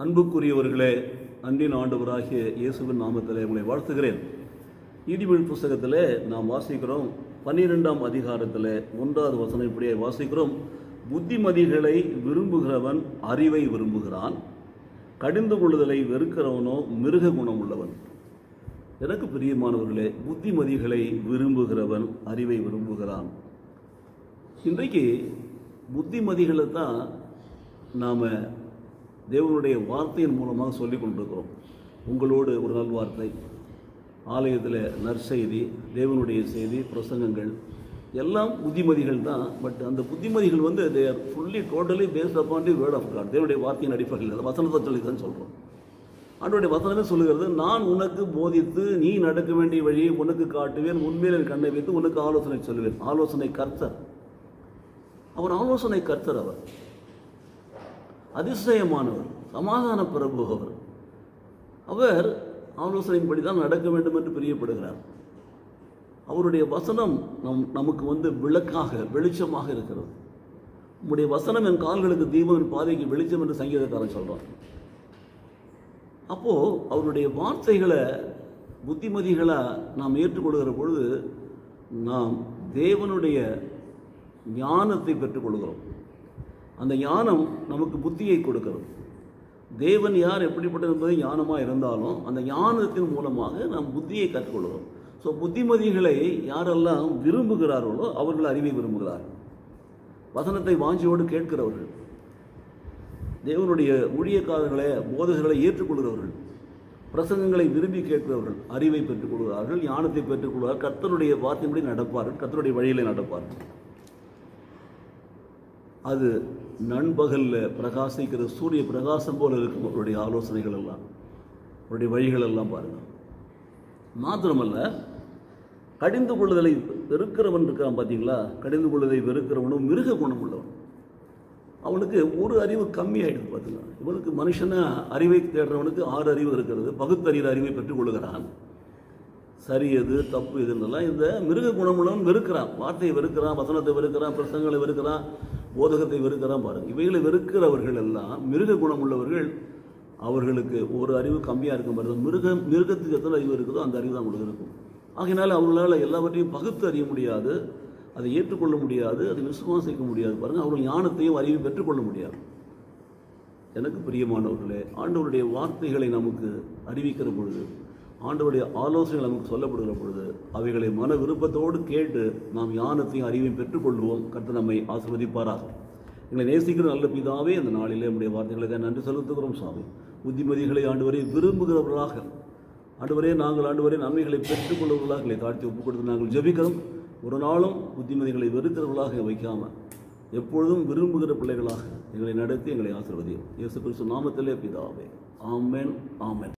அன்புக்குரியவர்களே, அன்பின் ஆண்டவராகிய இயேசுவின் நாமத்திலே உங்களை வாழ்த்துகிறேன். நீதிமொழி புஸ்தகத்தில் நாம் வாசிக்கிறோம், 12ஆம் அதிகாரத்தில் 1வது வசனம் இப்படியே வாசிக்கிறோம். புத்திமதிகளை விரும்புகிறவன் அறிவை விரும்புகிறான், கடிந்து கொள்ளுதலை வெறுக்கிறவனோ மிருக குணம் உள்ளவன். எனக்கு பிரியமானவர்களே, புத்திமதிகளை விரும்புகிறவன் அறிவை விரும்புகிறான். இன்றைக்கு புத்திமதிகளை தான் நாம் தேவனுடைய வார்த்தையின் மூலமாக சொல்லிக் கொண்டிருக்கிறோம். உங்களோடு ஒரு நல்வார்த்தை, ஆலயத்தில் நற்செய்தி, தேவனுடைய செய்தி, பிரசங்கங்கள் எல்லாம் புத்திமதிகள் தான். பட் அந்த புத்திமதிகள் they are fully totally based upon the word of God. தேவனுடைய வார்த்தையின் அடிப்படையில் அந்த வசனத்தை சொல்லி தான் சொல்கிறோம். ஆண்டவருடைய வசனமே சொல்லுகிறது, நான் உனக்கு போதித்து நீ நடக்க வேண்டிய வழியை உனக்கு காட்டுவேன், உண்மையில் என் கண்ணை வைத்து உனக்கு ஆலோசனை சொல்லுவேன். ஆலோசனை கர்த்தர், அவர் ஆலோசனை கர்த்தர், அவர் அதிசயமானவர், சமாதான பிரபு. அவர் ஆலோசனையின்படி தான் நடக்க வேண்டும் என்று பிரியப்படுகிறார். அவருடைய வசனம் நமக்கு விளக்காக, வெளிச்சமாக இருக்கிறது. உம்முடைய வசனம் என் கால்களுக்கு தீபம், என் பாதைக்கு வெளிச்சம் என்று சங்கீதக்காரன் சொல்கிறார். அப்போது அவருடைய வார்த்தைகளை புத்திமதிகளாக நாம் ஏற்றுக்கொள்கிற பொழுது நாம் தேவனுடைய ஞானத்தை பெற்றுக்கொள்கிறோம். அந்த ஞானம் நமக்கு புத்தியை கொடுக்கிறது. தேவன் யார், எப்படிப்பட்டது என்பது ஞானமாக இருந்தாலும் அந்த ஞானத்தின் மூலமாக நாம் புத்தியை கற்றுக்கொள்கிறோம். ஸோ புத்திமதிகளை யாரெல்லாம் விரும்புகிறார்களோ அவர்கள் அறிவை விரும்புகிறார்கள். வசனத்தை வாஞ்சியோடு கேட்கிறவர்கள், தேவனுடைய ஊழியக்காரர்களை, போதகர்களை ஏற்றுக்கொள்கிறவர்கள், பிரசங்கங்களை விரும்பி கேட்கிறவர்கள் அறிவை பெற்றுக்கொள்கிறார்கள், ஞானத்தை பெற்றுக்கொள்கிறார்கள், கர்த்தருடைய வார்த்தையின்படி நடப்பார்கள், கர்த்தருடைய வழியிலே நடப்பார்கள். அது நண்பகலில் பிரகாசிக்கிற சூரிய பிரகாசம் போல இருக்கும் அவருடைய ஆலோசனைகள் எல்லாம், அவருடைய வழிகள் எல்லாம் பாருங்கள். மாத்திரமல்ல, கடிந்து கொள்ளுதலை வெறுக்கிறவன் இருக்கான் பார்த்தீங்களா, கடிந்து கொள்ளுதலை வெறுக்கிறவனும் மிருக குணம் உள்ளவன். அவனுக்கு ஒரு அறிவு கம்மியாயிடுது பார்த்தீங்களா. இவனுக்கு மனுஷனை அறிவை தேடுறவனுக்கு 6 அறிவு இருக்கிறது, பகுத்தறிகிற அறிவை பெற்றுக்கொள்கிறான். சரி எது, தப்பு எதுன்னெல்லாம் இந்த மிருக குணமுள்ளவன் வெறுக்கிறான். வார்த்தையை வெறுக்கிறான், வசனத்தை வெறுக்கிறான், பிரசங்களை வெறுக்கிறான், போதகத்தை வெறுக்கிறான். பாருங்கள், இவைகளை வெறுக்கிறவர்கள் எல்லாம் மிருக குணம் உள்ளவர்கள். அவர்களுக்கு ஒரு அறிவு கம்மியாக இருக்கும் பாருங்கள். மிருகத்துக்கு எத்தனை அறிவு இருக்குதோ அந்த அறிவு தான் அவங்களுக்கு இருக்கும். ஆகையினால அவர்களால் எல்லாவற்றையும் பகுத்து அறிய முடியாது, அதை ஏற்றுக்கொள்ள முடியாது, அதை விசுவாசிக்க முடியாது. பாருங்கள், அவர்கள் ஞானத்தையும் அறிவையும் பெற்றுக்கொள்ள முடியாது. எனக்கு பிரியமானவர்களே, ஆண்டவருடைய வார்த்தைகளை நமக்கு அறிவிக்கிற பொழுது, ஆண்டவருடைய ஆலோசனைகள் நமக்கு சொல்லப்படுகிற பொழுது அவைகளை மன விருப்பத்தோடு கேட்டு நாம் ஞானத்தையும் அறிவையும் பெற்றுக்கொள்வோம். கர்த்தர் நம்மை ஆசீர்வதிப்பாராக. எங்களை நேசிக்கிற நல்ல பிதாவே, அந்த நாளிலே நம்முடைய வார்த்தைகளுக்கு நன்றி செலுத்துகிறோம் சுவாமி. புத்திமதிகளை ஆண்டவரை விரும்புகிறவர்களாக, ஆண்டவரே நாங்கள் ஆண்டவரே நன்மைகளை பெற்றுக்கொள்வர்களாக எங்களை தாழ்த்தி ஒப்புக் கொடுத்து நாங்கள் ஜெபிக்கிறோம். ஒரு நாளும் புத்திமதிகளை வெறுக்கிறவர்களாக வைக்காமல் எப்பொழுதும் விரும்புகிற பிள்ளைகளாக எங்களை நடத்தி எங்களை ஆசீர்வதியும். இயேசு கிறிஸ்து நாமத்திலே பிதாவே, ஆமென், ஆமென்.